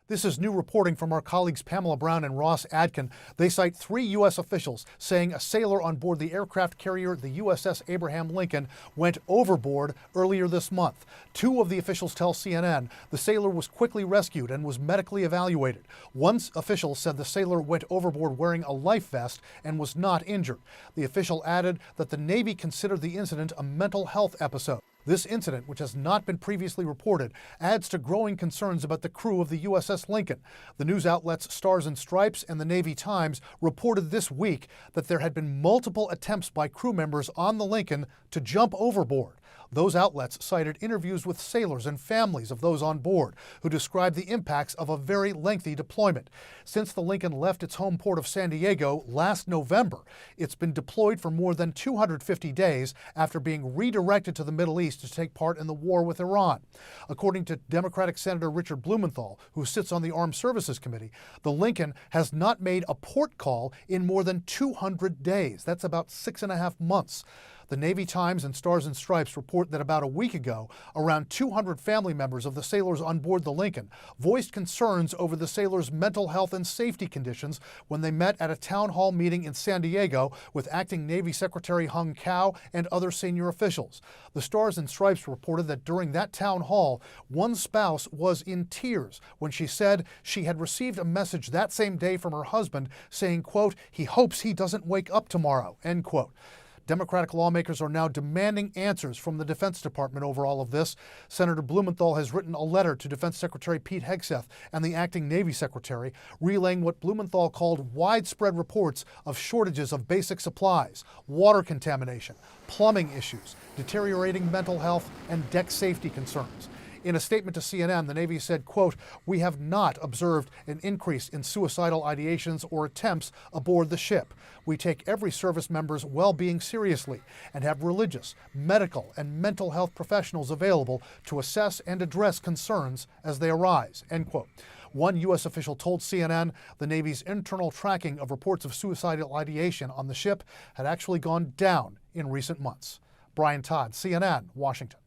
This is new reporting from our colleagues Pamela Brown and Ross Adkin. They cite 3 U.S. officials saying a sailor on board the aircraft carrier, the USS Abraham Lincoln, went overboard earlier this month. 2 of the officials tell CNN the sailor was quickly rescued and was medically evaluated. One official said the sailor went overboard wearing a life vest and was not injured. The official added that the Navy considered the incident a mental health episode. This incident, which has not been previously reported, adds to growing concerns about the crew of the USS Lincoln. The news outlets Stars and Stripes and the Navy Times reported this week that there had been multiple attempts by crew members on the Lincoln to jump overboard. Those outlets cited interviews with sailors and families of those on board who described the impacts of a very lengthy deployment. Since the Lincoln left its home port of San Diego last November, it's been deployed for more than 250 days after being redirected to the Middle East to take part in the war with Iran. According to Democratic Senator Richard Blumenthal, who sits on the Armed Services Committee, the Lincoln has not made a port call in more than 200 days. That's about 6.5 months. The Navy Times and Stars and Stripes report that about a week ago, around 200 family members of the sailors on board the Lincoln voiced concerns over the sailors' mental health and safety conditions when they met at a town hall meeting in San Diego with Acting Navy Secretary Hung Cao and other senior officials. The Stars and Stripes reported that during that town hall, one spouse was in tears when she said she had received a message that same day from her husband saying, quote, "He hopes he doesn't wake up tomorrow," end quote. Democratic lawmakers are now demanding answers from the Defense Department over all of this. Senator Blumenthal has written a letter to Defense Secretary Pete Hegseth and the acting Navy Secretary, relaying what Blumenthal called widespread reports of shortages of basic supplies, water contamination, plumbing issues, deteriorating mental health, and deck safety concerns. In a statement to CNN, the Navy said, quote, "We have not observed an increase in suicidal ideations or attempts aboard the ship. We take every service member's well-being seriously and have religious, medical, and mental health professionals available to assess and address concerns as they arise," end quote. One U.S. official told CNN the Navy's internal tracking of reports of suicidal ideation on the ship had actually gone down in recent months. Brian Todd, CNN, Washington.